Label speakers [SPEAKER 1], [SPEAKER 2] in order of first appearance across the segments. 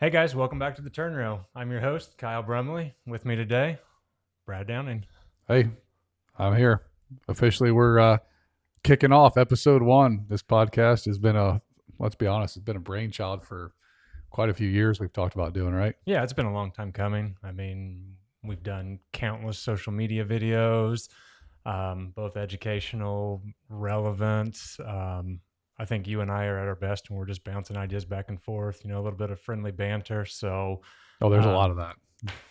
[SPEAKER 1] Hey guys, welcome back to the Turn Reel. I'm your host, Kyle Brumley. With me today, Brad Downing.
[SPEAKER 2] Hey, I'm here. Officially, we're kicking off episode one. This podcast has been let's be honest, it's been a brainchild for quite a few years. We've talked about doing, right?
[SPEAKER 1] Yeah, it's been a long time coming. We've done countless social media videos, both educational, relevant. I think you and I are at our best when we're just bouncing ideas back and forth, a little bit of friendly banter. So,
[SPEAKER 2] Oh, there's a lot
[SPEAKER 1] um,
[SPEAKER 2] of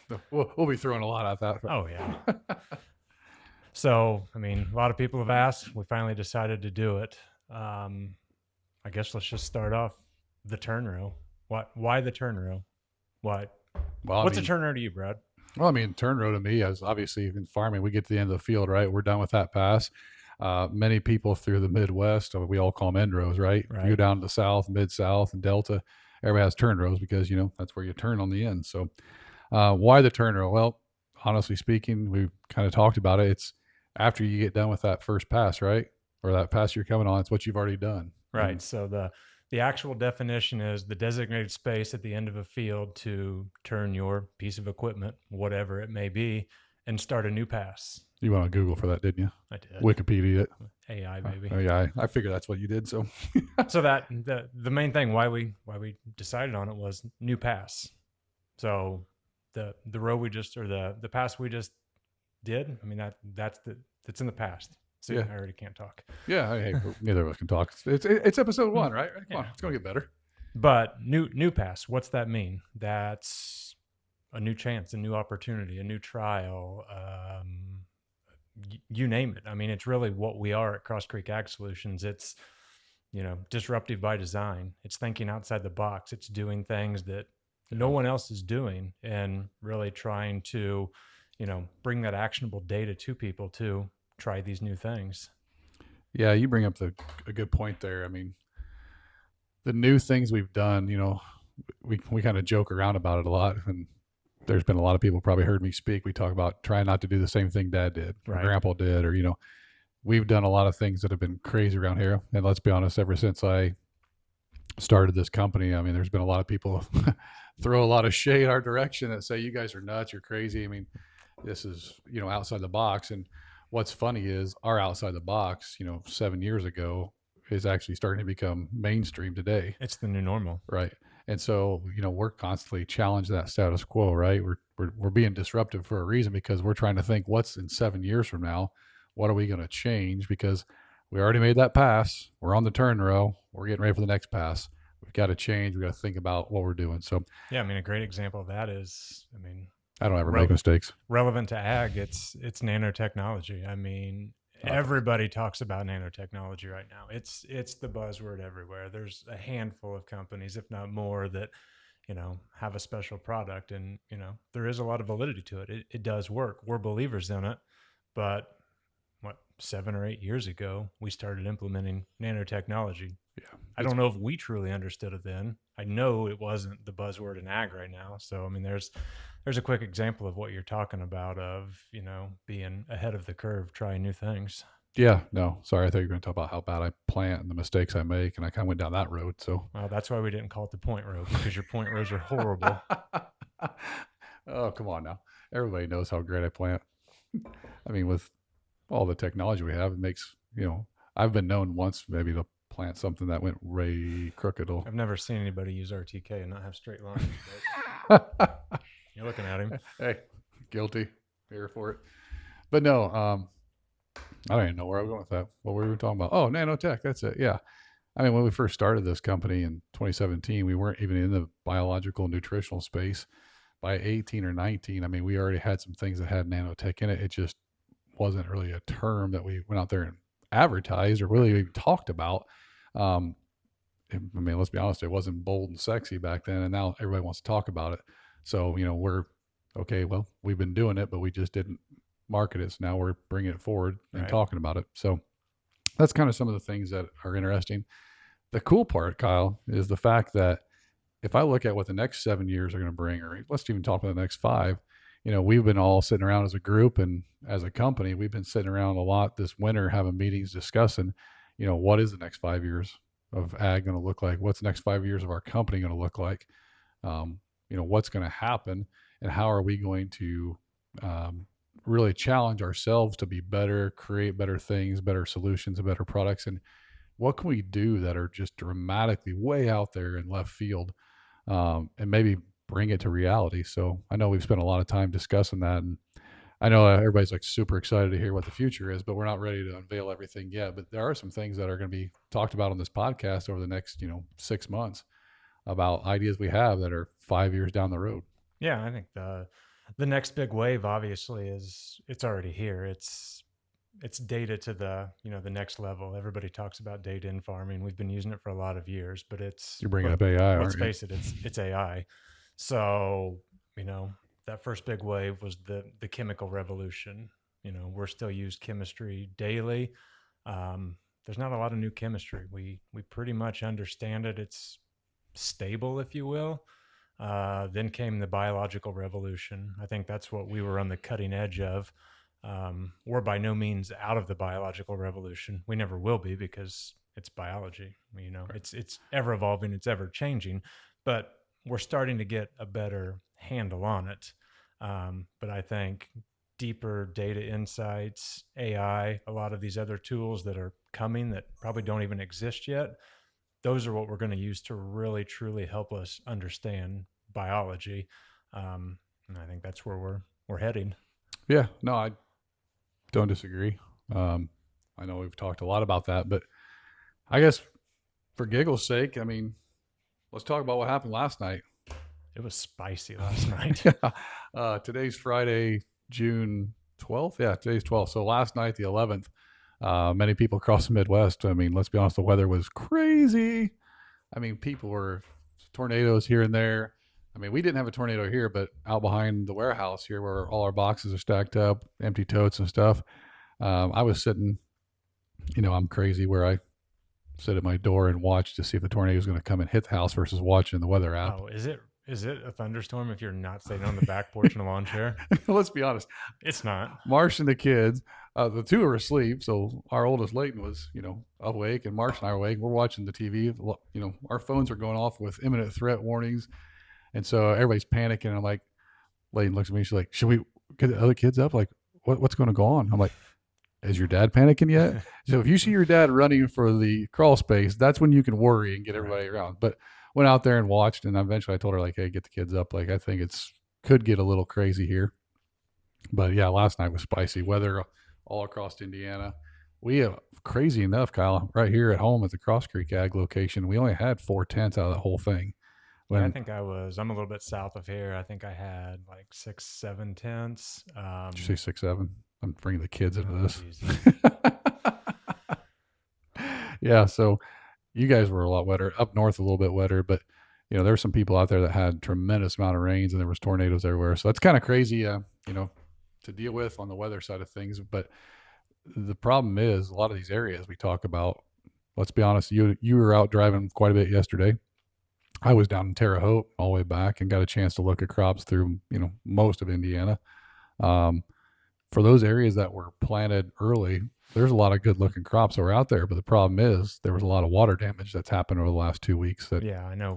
[SPEAKER 2] that. We'll be throwing a lot at that.
[SPEAKER 1] oh, yeah. So, a lot of people have asked. We finally decided to do it. I guess let's just start off the turn row. Why the turn row? What?
[SPEAKER 2] well, I
[SPEAKER 1] What's a
[SPEAKER 2] mean,
[SPEAKER 1] turn row to you, Brad?
[SPEAKER 2] turn row to me as obviously in farming, we get to the end of the field, right? We're done with that pass. Many people through the Midwest, we all call them end rows, right? If you go
[SPEAKER 1] Right.
[SPEAKER 2] down to the South, Mid South, and Delta, everybody has turn rows because that's where you turn on the end. So, why the turn row? Well, honestly speaking, we kind of talked about it. It's after you get done with that first pass, right? Or that pass you're coming on. It's what you've already done.
[SPEAKER 1] Right.
[SPEAKER 2] And
[SPEAKER 1] So the actual definition is the designated space at the end of a field to turn your piece of equipment, whatever it may be, and start a new pass.
[SPEAKER 2] you went on Google for that, didn't you?
[SPEAKER 1] I did.
[SPEAKER 2] Wikipedia it.
[SPEAKER 1] AI baby.
[SPEAKER 2] Oh yeah, I figured that's what you did. So
[SPEAKER 1] So that the main thing why we decided on it was new pass. So the row we just or the pass we just did, that's in the past. See,
[SPEAKER 2] yeah,
[SPEAKER 1] I already can't talk.
[SPEAKER 2] yeah. Hey, neither of us can talk. It's episode one, right? Come on,
[SPEAKER 1] Yeah.
[SPEAKER 2] it's gonna get better.
[SPEAKER 1] But new pass, what's that mean? That's a new chance, a new opportunity, a new trial. You name it. It's really what we are at Cross Creek Ag Solutions. It's disruptive by design. It's thinking outside the box. It's doing things that no one else is doing, and really trying to, bring that actionable data to people to try these new things.
[SPEAKER 2] Yeah, you bring up a good point there. The new things we've done, we kind of joke around about it a lot, and there's been a lot of people probably heard me speak. We talk about trying not to do the same thing Dad did or
[SPEAKER 1] Right.
[SPEAKER 2] Grandpa did, or we've done a lot of things that have been crazy around here. And let's be honest, ever since I started this company, there's been a lot of people throw a lot of shade our direction that say you guys are nuts, you're crazy. This is outside the box. And what's funny is our outside the box, 7 years ago, is actually starting to become mainstream today.
[SPEAKER 1] It's the new normal.
[SPEAKER 2] Right. And so, we're constantly challenging that status quo, right? We're being disruptive for a reason because we're trying to think what's in 7 years from now. What are we going to change? Because we already made that pass. We're on the turn row. We're getting ready for the next pass. We've got to change. We got to think about what we're doing. So,
[SPEAKER 1] Yeah, a great example of that is,
[SPEAKER 2] I don't ever make mistakes.
[SPEAKER 1] relevant to ag. It's nanotechnology. Everybody talks about nanotechnology right now. It's the buzzword everywhere. There's a handful of companies, if not more, that have a special product, and there is a lot of validity to it. It does work. We're believers in it, but what 7 or 8 years ago we started implementing nanotechnology.
[SPEAKER 2] Yeah.
[SPEAKER 1] I don't know if we truly understood it then. I know it wasn't the buzzword in ag right now. So there's a quick example of what you're talking about of being ahead of the curve, trying new things.
[SPEAKER 2] Yeah. No, sorry. I thought you were going to talk about how bad I plant and the mistakes I make. And I kind of went down that road. So,
[SPEAKER 1] Well, that's why we didn't call it the point row, because your point rows are horrible.
[SPEAKER 2] oh, come on now. Everybody knows how great I plant. With all the technology we have, it makes, I've been known once maybe to plant something that went way crooked.
[SPEAKER 1] I've never seen anybody use RTK and not have straight lines. You're looking at him.
[SPEAKER 2] Hey, guilty. Here for it. But no, I don't even know where I was going with that. What were we talking about? Oh, nanotech. That's it. Yeah. When we first started this company in 2017, we weren't even in the biological nutritional space. By 18 or 19, we already had some things that had nanotech in it. It just wasn't really a term that we went out there and advertised or really even talked about. Let's be honest, it wasn't bold and sexy back then, and now everybody wants to talk about it. So, we're okay. Well, we've been doing it, but we just didn't market it. So now we're bringing it forward and
[SPEAKER 1] Right.
[SPEAKER 2] talking about it. So that's kind of some of the things that are interesting. The cool part, Kyle, is the fact that if I look at what the next 7 years are going to bring, or let's even talk about the next 5, we've been all sitting around as a group and as a company, we've been sitting around a lot this winter having meetings discussing, what is the next 5 years of ag going to look like? What's the next 5 years of our company going to look like? what's going to happen and how are we going to um, really challenge ourselves to be better, create better things, better solutions, and better products. And what can we do that are just dramatically way out there in left field, and maybe bring it to reality. So I know we've spent a lot of time discussing that, and I know everybody's like super excited to hear what the future is, but we're not ready to unveil everything yet. But there are some things that are going to be talked about on this podcast over the next 6 months about ideas we have that are 5 years down the road.
[SPEAKER 1] Yeah, I think the next big wave obviously is it's already here. It's data to the next level. Everybody talks about data in farming. We've been using it for a lot of years, but
[SPEAKER 2] You're bringing up AI,
[SPEAKER 1] let's
[SPEAKER 2] aren't you?
[SPEAKER 1] face it, it's AI. So, that first big wave was the chemical revolution. We're still use chemistry daily. There's not a lot of new chemistry. We pretty much understand it. It's stable, if you will. Then came the biological revolution. I think that's what we were on the cutting edge of. We're by no means out of the biological revolution. We never will be because it's biology. It's ever evolving, it's ever changing, but we're starting to get a better handle on it. But I think deeper data insights, AI, a lot of these other tools that are coming that probably don't even exist yet, those are what we're going to use to really truly help us understand biology. And I think that's where we're heading.
[SPEAKER 2] Yeah, no, I don't disagree. Um, I know we've talked a lot about that, but I guess for giggles' sake, I mean, let's talk about what happened last night.
[SPEAKER 1] It was spicy last night.
[SPEAKER 2] Yeah. Today's Friday, June 12th. Yeah, today's 12th. So last night, the 11th, many people across the Midwest, I mean, let's be honest, the weather was crazy. I mean, people were tornadoes here and there. I mean, we didn't have a tornado here, but out behind the warehouse here where all our boxes are stacked up, empty totes and stuff, I was sitting, I'm crazy where I sit at my door and watch to see if the tornado is going to come and hit the house versus watching the weather app.
[SPEAKER 1] Oh, is it a thunderstorm if you're not sitting on the back porch in a lawn chair?
[SPEAKER 2] Let's be honest.
[SPEAKER 1] It's not.
[SPEAKER 2] Marsh and the kids, the two are asleep. So our oldest Leighton was, awake, and Marsh and I are awake. We're watching the TV. Our phones are going off with imminent threat warnings. And so everybody's panicking. I'm like, Leighton looks at me. She's like, should we get the other kids up? Like, what's going to go on? I'm like, is your dad panicking yet? So if you see your dad running for the crawl space, that's when you can worry and get everybody around. But went out there and watched, and eventually I told her, like, hey, get the kids up. Like, I think could get a little crazy here. But yeah, last night was spicy weather all across Indiana. We have, crazy enough, Kyle, right here at home at the Cross Creek Ag location, we only had 4 tenths out of the whole thing.
[SPEAKER 1] Yeah, I
[SPEAKER 2] When
[SPEAKER 1] think I'm a little bit south of here. I think I had like 6, 7 tenths.
[SPEAKER 2] did you say 6, 7? I'm bringing the kids into
[SPEAKER 1] Oh,
[SPEAKER 2] this.
[SPEAKER 1] Jesus.
[SPEAKER 2] Yeah, so you guys were a lot wetter, up north a little bit wetter, but there's some people out there that had tremendous amount of rains and there was tornadoes everywhere. So that's kind of crazy, to deal with on the weather side of things. But the problem is a lot of these areas we talk about. Let's be honest, you were out driving quite a bit yesterday. I was down in Terre Haute all the way back and got a chance to look at crops through most of Indiana. Um, for those areas that were planted early, there's a lot of good looking crops that were out there. But the problem is there was a lot of water damage that's happened over the last 2 weeks.
[SPEAKER 1] Yeah, I know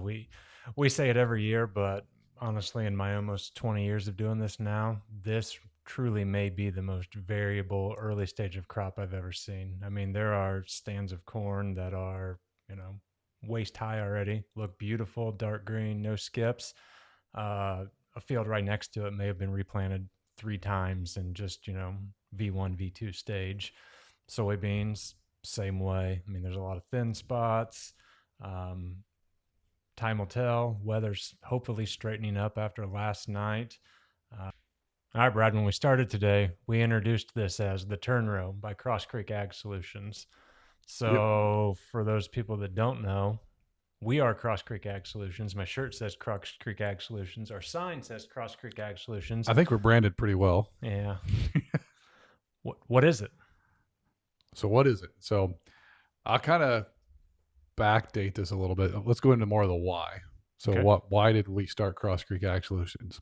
[SPEAKER 1] we say it every year, but honestly, in my almost 20 years of doing this now, this truly may be the most variable early stage of crop I've ever seen. I mean, there are stands of corn that are, waist high already, look beautiful, dark green, no skips. A field right next to it may have been replanted 3 times in just, V1, V2 stage. Soybeans, same way. I mean, there's a lot of thin spots. Um, Time will tell. Weather's hopefully straightening up after last night. All right, Brad, when we started today, we introduced this as the Turn Row by Cross Creek Ag Solutions. So for those people that don't know, we are Cross Creek Ag Solutions. My shirt says Cross Creek Ag Solutions. Our sign says Cross Creek Ag Solutions.
[SPEAKER 2] I think we're branded pretty well.
[SPEAKER 1] Yeah. What is it?
[SPEAKER 2] So what is it? So I'll kind of backdate this a little bit. Let's go into more of the why. So
[SPEAKER 1] Okay.
[SPEAKER 2] why did we start Cross Creek Ag Solutions?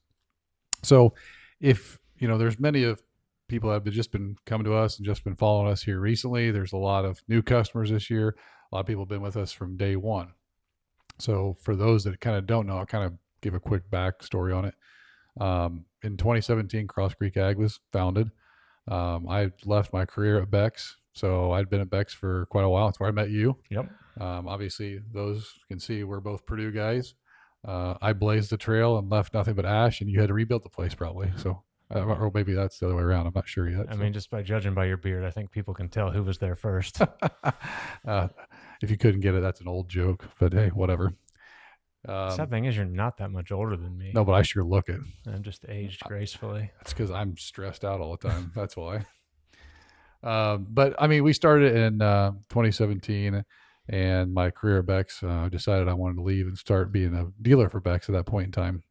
[SPEAKER 2] So if, there's many of people that have just been coming to us and just been following us here recently. There's a lot of new customers this year. A lot of people have been with us from day one. So for those that kind of don't know, I'll kind of give a quick backstory on it. In 2017, Cross Creek Ag was founded. I left my career at Bex, so I'd been at Bex for quite a while. That's where I met you.
[SPEAKER 1] Yep.
[SPEAKER 2] Obviously, those can see we're both Purdue guys. I blazed the trail and left nothing but ash, and you had to rebuild the place probably. So, or maybe that's the other way around. I'm not sure yet.
[SPEAKER 1] I mean, just by judging by your beard, I think people can tell who was there first.
[SPEAKER 2] If you couldn't get it, that's an old joke. But hey, whatever.
[SPEAKER 1] Sad thing is, you're not that much older than me.
[SPEAKER 2] No, but I sure look it.
[SPEAKER 1] I'm just aged gracefully.
[SPEAKER 2] That's because I'm stressed out all the time. That's why. But I mean, we started in 2017, and my career at Bex, I decided I wanted to leave and start being a dealer for Bex at that point in time.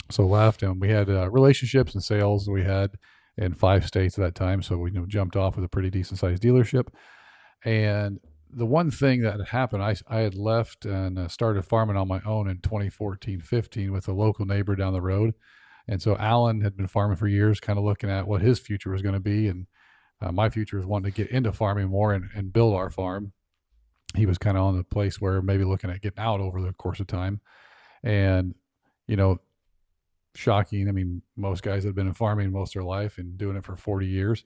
[SPEAKER 2] So left, and we had relationships and sales we had in 5 states at that time. So we jumped off with a pretty decent sized dealership. And the one thing that had happened, I had left and started farming on my own in 2014-15 with a local neighbor down the road. And so Alan had been farming for years, kind of looking at what his future was going to be. And my future was wanting to get into farming more and build our farm. He was kind of on the place where maybe looking at getting out over the course of time. And, shocking. I mean, most guys that have been in farming most of their life and doing it for 40 years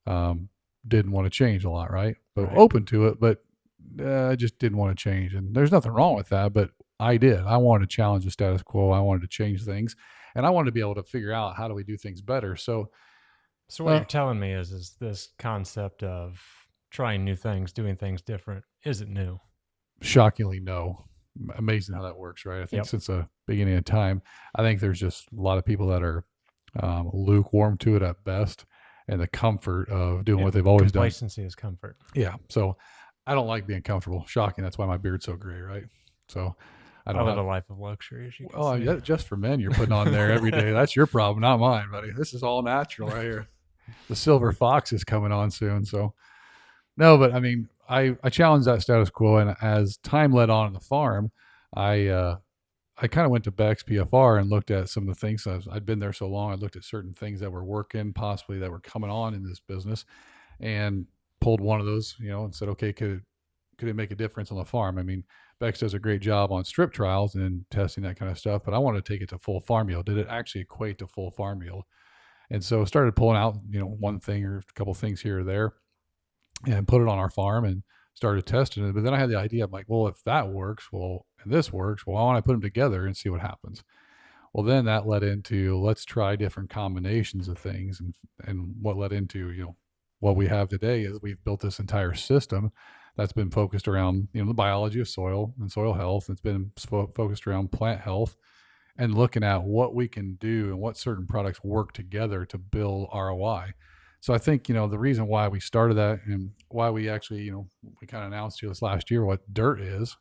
[SPEAKER 2] didn't want to change a lot, right? But
[SPEAKER 1] Right.
[SPEAKER 2] open to it, but I just didn't want to change. And there's nothing wrong with that, but I did. I wanted to challenge the status quo. I wanted to change things, and I wanted to be able to figure out how do we do things better. So
[SPEAKER 1] what you're telling me is this concept of trying new things, doing things different, isn't new.
[SPEAKER 2] Shockingly, no. Amazing how that works, right? I think since the beginning of time, I think there's just a lot of people that are lukewarm to it at best, and the comfort of doing what they've always done.
[SPEAKER 1] Complacency is comfort.
[SPEAKER 2] Yeah. So I don't like being comfortable. Shocking. That's why my beard's so gray, right? So
[SPEAKER 1] I live a life of luxury, as you can see.
[SPEAKER 2] Just for men you're putting on there every day. That's your problem, not mine, buddy. This is all natural right here. The silver fox is coming on soon. So no, but I mean, I challenged that status quo, and as time led on in the farm, I kind of went to Bex PFR and looked at some of the things. I'd been there so long. I looked at certain things that were working, possibly that were coming on in this business, and pulled one of those, and said, okay, could it make a difference on the farm? I mean, Bex does a great job on strip trials and testing that kind of stuff, but I wanted to take it to full farm yield. Did it actually equate to full farm yield? And so started pulling out, one thing or a couple things here or there, and put it on our farm and started testing it. But then I had the idea, I'm like, well, if that works, and this works, why don't I put them together and see what happens? Well, then that led into, let's try different combinations of things. And what led into, what we have today is we've built this entire system that's been focused around, the biology of soil and soil health. It's been focused around plant health and looking at what we can do and what certain products work together to build ROI. So I think, the reason why we started that and why we actually, we kind of announced to you this last year what DIRT is.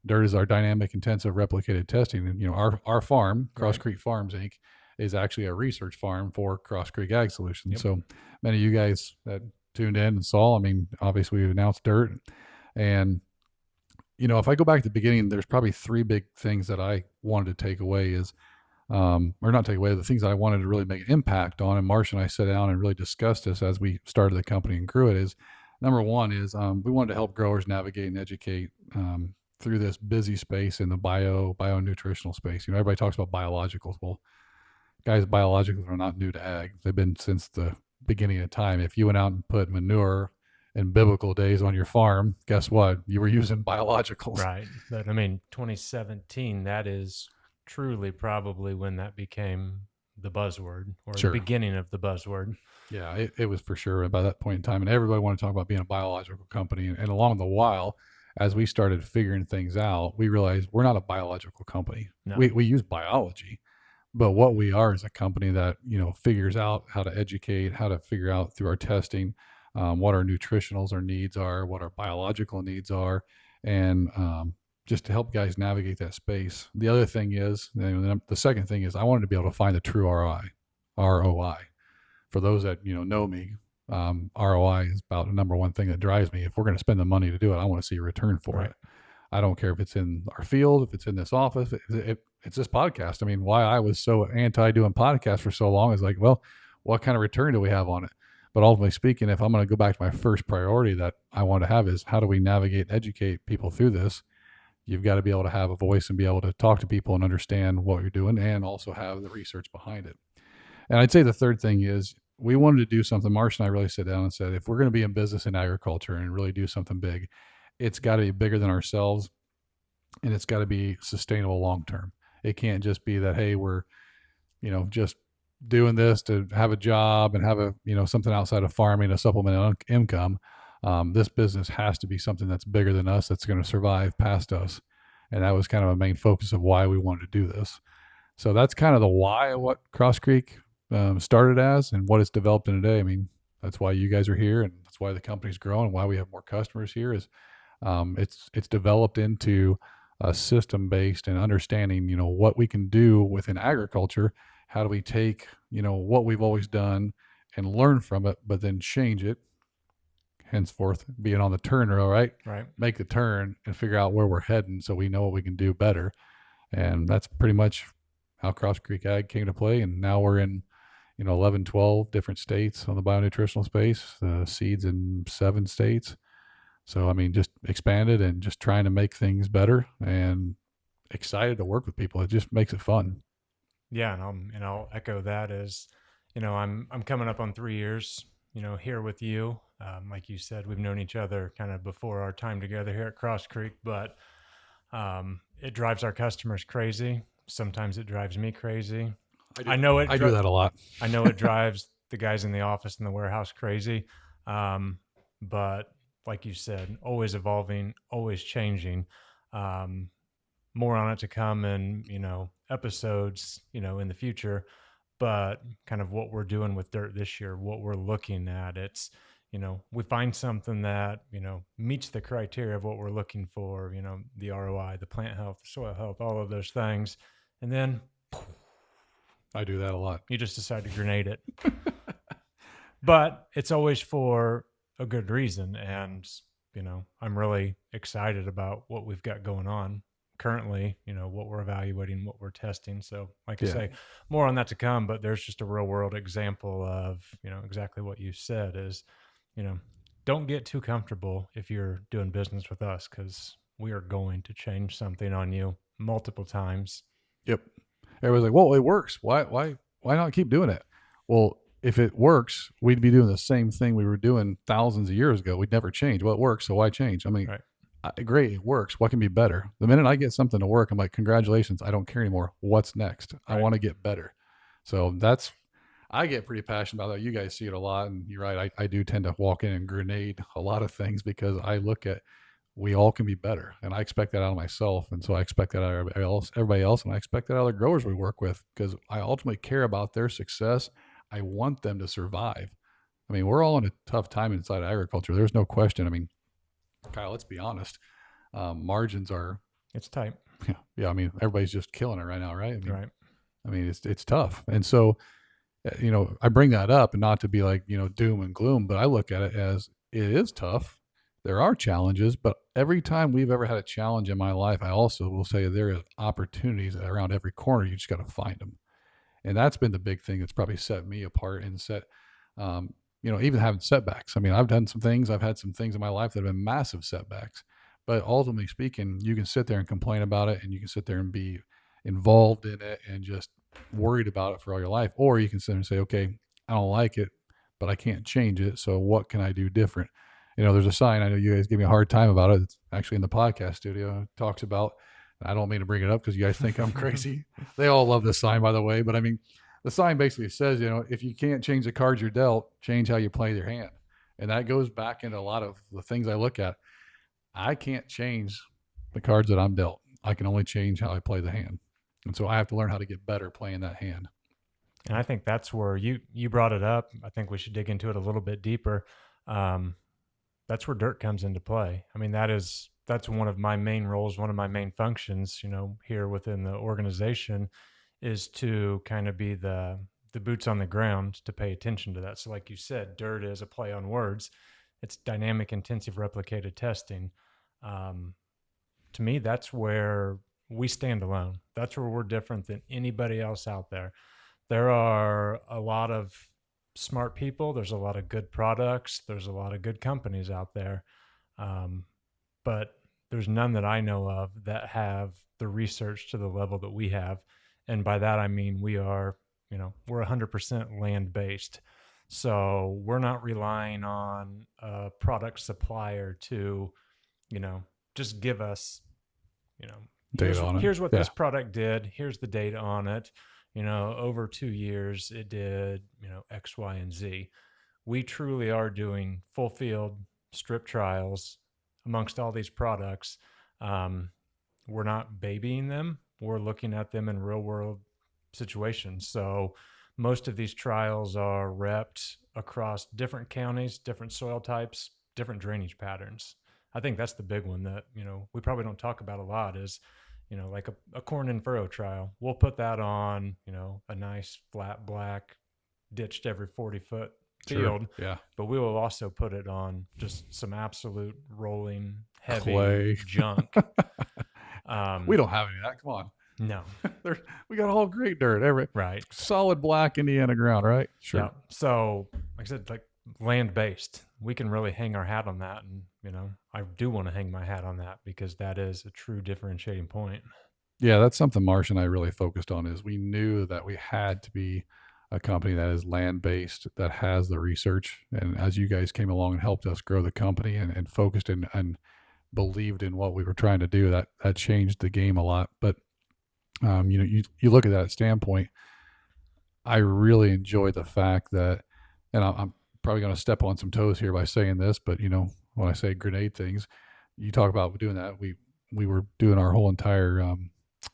[SPEAKER 2] DIRT is our dynamic intensive replicated testing. And, our farm, Cross Creek Farms, Inc., is actually a research farm for Cross Creek Ag Solutions. Yep. So many of you guys that tuned in and saw, I mean, obviously we've announced DIRT. And, if I go back to the beginning, there's probably 3 big things that I wanted to take away is, or not take away, the things that I wanted to really make an impact on. And Marcia and I sat down and really discussed this as we started the company and grew it is, number one is we wanted to help growers navigate and educate through this busy space in the bio-nutritional space. Everybody talks about biologicals. Well, guys, biologicals are not new to ag. They've been since the beginning of time. If you went out and put manure in biblical days on your farm, guess what? You were using biologicals.
[SPEAKER 1] Right. But I mean, 2017, that is truly probably when that became the buzzword or the beginning of the buzzword.
[SPEAKER 2] Yeah, it was for sure by that point in time. And everybody wanted to talk about being a biological company. And along the while, as we started figuring things out, we realized we're not a biological company. No. We use biology, but what we are is a company that, figures out how to educate, how to figure out through our testing, what our nutritionals, our needs are, what our biological needs are, and just to help guys navigate that space. The other thing is, the second thing is I wanted to be able to find the true ROI. For those that, know me, ROI is about the number one thing that drives me. If we're going to spend the money to do it, I want to see a return for it. I don't care if it's in our field, if it's in this office, if it's this podcast. I mean, why I was so anti doing podcasts for so long is like, well, what kind of return do we have on it? But ultimately speaking, if I'm going to go back to my first priority that I want to have is how do we navigate and educate people through this? you've got to be able to have a voice and be able to talk to people and understand what you're doing and also have the research behind it. And I'd say the third thing is we wanted to do something. Marsh and I really sat down and said, if we're going to be in business in agriculture and really do something big, it's got to be bigger than ourselves, and it's got to be sustainable long term. It can't just be that, hey, we're, just doing this to have a job and have a, something outside of farming, a supplemental income. This business has to be something that's bigger than us, that's going to survive past us. And that was kind of a main focus of why we wanted to do this. So that's kind of the why of what Cross Creek started as and what it's developed in today. I mean, that's why you guys are here, and that's why the company's growing, and why we have more customers here. Is it's developed into a system based and understanding, what we can do within agriculture. How do we take, what we've always done and learn from it, but then change it, henceforth being on the turn rail, right?
[SPEAKER 1] Right.
[SPEAKER 2] Make the turn and figure out where we're heading so we know what we can do better. And that's pretty much how Cross Creek Ag came to play. And now we're in, 11, 12 different states on the bionutritional space, seeds in 7 states. So, I mean, just expanded and just trying to make things better, and excited to work with people. It just makes it fun.
[SPEAKER 1] Yeah, and I'll echo that as, I'm coming up on 3 years, here with you. Like you said, we've known each other kind of before our time together here at Cross Creek, but it drives our customers crazy. Sometimes it drives me crazy. I know it.
[SPEAKER 2] I do that a lot.
[SPEAKER 1] I know it drives the guys in the office and the warehouse crazy. But like you said, always evolving, always changing. More on it to come in, episodes, in the future. But kind of what we're doing with dirt this year, what we're looking at, it's, we find something that, meets the criteria of what we're looking for, the ROI, the plant health, the soil health, all of those things. And then
[SPEAKER 2] I do that a lot.
[SPEAKER 1] you just decide to grenade it. But it's always for a good reason. And, I'm really excited about what we've got going on currently, what we're evaluating, what we're testing. So like I say, more on that to come, but there's just a real world example of, exactly what you said is, don't get too comfortable if you're doing business with us, because we are going to change something on you multiple times.
[SPEAKER 2] Yep. Everybody's like, well, it works. Why not keep doing it? Well, if it works, we'd be doing the same thing we were doing thousands of years ago. We'd never change. Well, it works, so why change? I mean,
[SPEAKER 1] Right.
[SPEAKER 2] Great, it works. What can be better? The minute I get something to work, I'm like, congratulations. I don't care anymore. What's next? I
[SPEAKER 1] Right.
[SPEAKER 2] want to get better. So I get pretty passionate about that. You guys see it a lot, and you're right. I do tend to walk in and grenade a lot of things because I look at, we all can be better, and I expect that out of myself, and so I expect that out of everybody else, and I expect that out of the growers we work with, because I ultimately care about their success. I want them to survive. I mean, we're all in a tough time inside agriculture. There's no question. I mean, Kyle, let's be honest. Margins are,
[SPEAKER 1] It's tight.
[SPEAKER 2] yeah. I mean, everybody's just killing it right now, right?
[SPEAKER 1] Right.
[SPEAKER 2] I mean, it's tough, and so, I bring that up, and not to be like, doom and gloom, but I look at it as it is tough. There are challenges, but every time we've ever had a challenge in my life, I also will say there are opportunities around every corner. You just got to find them, and that's been the big thing that's probably set me apart and set, even having setbacks. I mean, I've had some things in my life that have been massive setbacks, but ultimately speaking, you can sit there and complain about it, and you can sit there and be involved in it and just worried about it for all your life. Or you can sit there and say, okay, I don't like it, but I can't change it. So what can I do different? There's a sign. I know you guys give me a hard time about it. It's actually in the podcast studio. It talks about, I don't mean to bring it up because you guys think I'm crazy. They all love this sign, by the way. But I mean, the sign basically says, if you can't change the cards you're dealt, change how you play your hand. And that goes back into a lot of the things I look at. I can't change the cards that I'm dealt. I can only change how I play the hand. And so I have to learn how to get better playing that hand.
[SPEAKER 1] And I think that's where you brought it up. I think we should dig into it a little bit deeper. That's where dirt comes into play. I mean, that's one of my main roles, one of my main functions, here within the organization, is to kind of be the boots on the ground to pay attention to that. So like you said, dirt is a play on words. It's dynamic intensive replicated testing. To me, that's where we stand alone. That's where we're different than anybody else out there. There are a lot of smart people. There's a lot of good products. There's a lot of good companies out there. But there's none that I know of that have the research to the level that we have. And by that, I mean, we are, we're 100% land based. So we're not relying on a product supplier to, you know, just give us,
[SPEAKER 2] Data on it.
[SPEAKER 1] here's what
[SPEAKER 2] Yeah.
[SPEAKER 1] this product did. Here's the data on it. Over 2 years, it did, X, Y, and Z. We truly are doing full field strip trials amongst all these products. Um, we're not babying them. We're looking at them in real world situations. So most of these trials are repped across different counties, different soil types, different drainage patterns. I think that's the big one that, we probably don't talk about a lot is, like a corn and furrow trial. We'll put that on, a nice flat black ditched every 40-foot field,
[SPEAKER 2] Yeah.
[SPEAKER 1] but we will also put it on just some absolute rolling heavy
[SPEAKER 2] Clay.
[SPEAKER 1] junk.
[SPEAKER 2] We don't have any of that. Come on.
[SPEAKER 1] No.
[SPEAKER 2] We got all great dirt.
[SPEAKER 1] Right.
[SPEAKER 2] Solid black Indiana ground, right? Sure.
[SPEAKER 1] Yeah. So, like I said, like land based, we can really hang our hat on that. And, I do want to hang my hat on that because that is a true differentiating point.
[SPEAKER 2] Yeah, that's something Marsh and I really focused on is we knew that we had to be a company that is land based, that has the research. And as you guys came along and helped us grow the company and focused and believed in what we were trying to do, that changed the game a lot. But you look at that standpoint, I really enjoy the fact that, and I'm probably going to step on some toes here by saying this, but when I say grenade things, you talk about doing that. We were doing our whole entire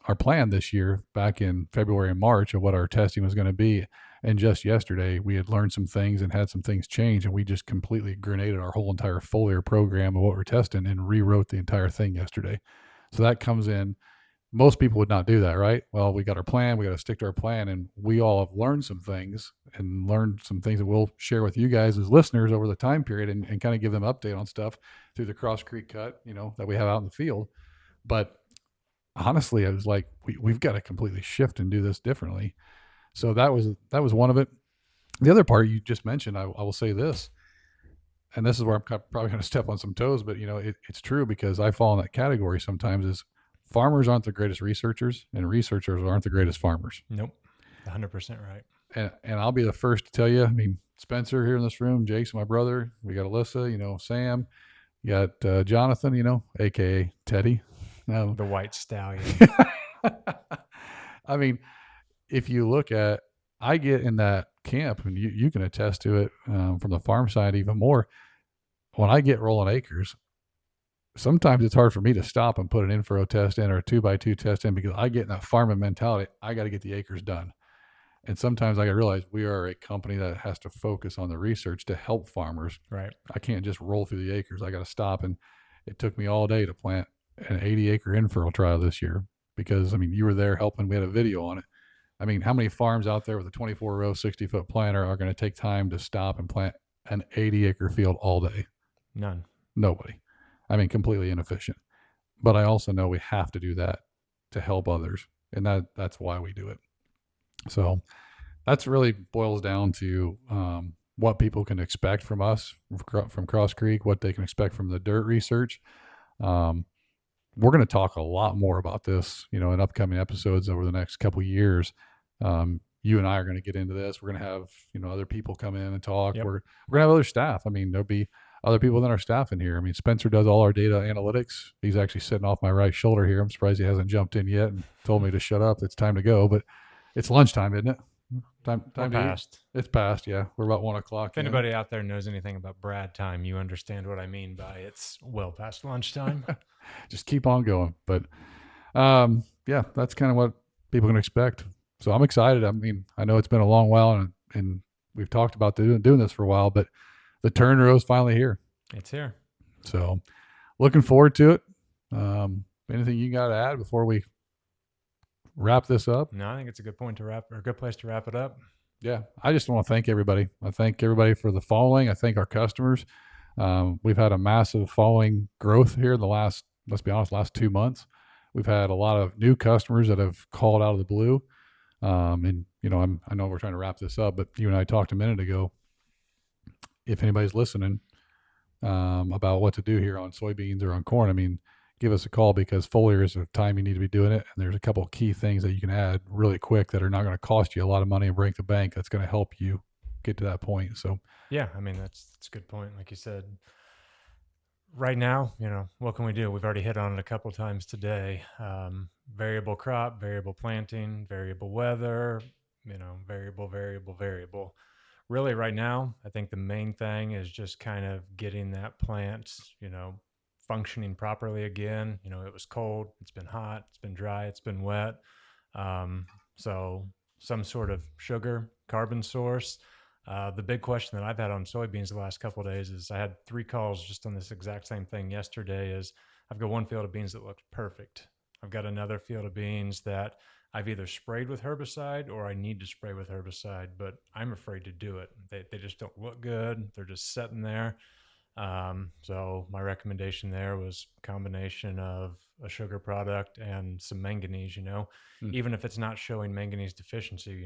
[SPEAKER 2] our plan this year back in February and March of what our testing was going to be, and just yesterday we had learned some things and had some things change, and we just completely grenaded our whole entire foliar program of what we're testing and rewrote the entire thing yesterday. So that comes in. Most people would not do that, right? Well, we got our plan, we got to stick to our plan, and we all have learned some things that we'll share with you guys as listeners over the time period and kind of give them update on stuff through the Cross Creek cut, that we have out in the field. But honestly, I was like, we've got to completely shift and do this differently. So that was one of it. The other part you just mentioned, I will say this, and this is where I'm probably going to step on some toes, but it's true because I fall in that category sometimes is farmers aren't the greatest researchers and researchers aren't the greatest farmers.
[SPEAKER 1] Nope. 100% right.
[SPEAKER 2] And I'll be the first to tell you, I mean, Spencer here in this room, Jason, my brother, we got Alyssa, Sam, you got Jonathan, AKA Teddy.
[SPEAKER 1] The white stallion.
[SPEAKER 2] I mean, if you look at, I get in that camp and you can attest to it from the farm side even more. When I get rolling acres, sometimes it's hard for me to stop and put an in-furrow test in or a 2x2 test in because I get in that farming mentality. I got to get the acres done. And sometimes I realize we are a company that has to focus on the research to help farmers.
[SPEAKER 1] Right.
[SPEAKER 2] I can't just roll through the acres. I got to stop. And it took me all day to plant an 80-acre in-furrow trial this year because, I mean, you were there helping. We had a video on it. I mean, how many farms out there with a 24-row, 60-foot planter are going to take time to stop and plant an 80-acre field all day?
[SPEAKER 1] None.
[SPEAKER 2] Nobody. I mean, completely inefficient. But I also know we have to do that to help others. And that's why we do it. So that's really boils down to what people can expect from us, from Cross Creek, what they can expect from the dirt research. We're going to talk a lot more about this, in upcoming episodes over the next couple of years. You and I are going to get into this. We're going to have, other people come in and talk. Yep. We're going to have other staff. I mean, there'll be other people than our staff in here. I mean, Spencer does all our data analytics. He's actually sitting off my right shoulder here. I'm surprised he hasn't jumped in yet and told me to shut up. It's time to go, but it's lunchtime, isn't it? Time
[SPEAKER 1] past.
[SPEAKER 2] It's past. Yeah. We're about 1 o'clock.
[SPEAKER 1] If anybody out there knows anything about Brad time, you understand what I mean by it's well past lunchtime.
[SPEAKER 2] Just keep on going. But yeah, that's kind of what people can expect. So I'm excited. I mean, I know it's been a long while and we've talked about doing this for a while, but the turn row is finally here.
[SPEAKER 1] It's here.
[SPEAKER 2] So looking forward to it. Anything you got to add before we wrap this up?
[SPEAKER 1] No, I think it's a good point to wrap, or a good place to wrap it up.
[SPEAKER 2] Yeah. I just want to thank everybody. I thank everybody for the following. I thank our customers. We've had a massive following growth here in the last 2 months. We've had a lot of new customers that have called out of the blue. And I know we're trying to wrap this up, but you and I talked a minute ago. If anybody's listening, about what to do here on soybeans or on corn, I mean, give us a call, because foliar is the time you need to be doing it. And there's a couple of key things that you can add really quick that are not going to cost you a lot of money and break the bank. That's going to help you get to that point. So
[SPEAKER 1] Yeah, I mean that's a good point. Like you said, right now, what can we do? We've already hit on it a couple times today. Variable crop, variable planting, variable weather, variable. Really, right now, I think the main thing is just kind of getting that plant, functioning properly again. It was cold, it's been hot, it's been dry, it's been wet. So some sort of sugar, carbon source. The big question that I've had on soybeans the last couple of days is I had 3 calls just on this exact same thing yesterday. Is I've got one field of beans that looks perfect. I've got another field of beans that I've either sprayed with herbicide or I need to spray with herbicide, but I'm afraid to do it. They just don't look good. They're just sitting there. So my recommendation there was a combination of a sugar product and some manganese, even if it's not showing manganese deficiency,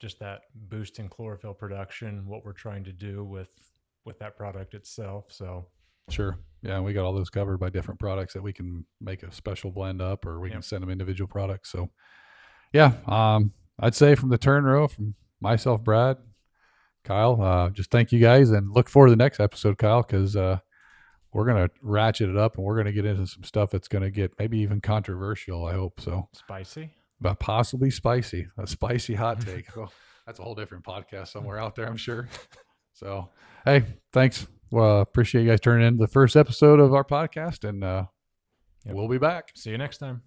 [SPEAKER 1] just that boost in chlorophyll production, what we're trying to do with that product itself. So
[SPEAKER 2] sure. Yeah. We got all those covered by different products that we can make a special blend up, or we can send them individual products. So yeah, I'd say from the turn row, from myself, Brad, Kyle, just thank you guys, and look forward to the next episode, Kyle, because we're going to ratchet it up, and we're going to get into some stuff that's going to get maybe even controversial, I hope. So
[SPEAKER 1] spicy,
[SPEAKER 2] but possibly spicy, a spicy hot take. Well, that's a whole different podcast somewhere out there, I'm sure. So, hey, thanks. Well, appreciate you guys turning in the first episode of our podcast, and we'll be back.
[SPEAKER 1] See you next time.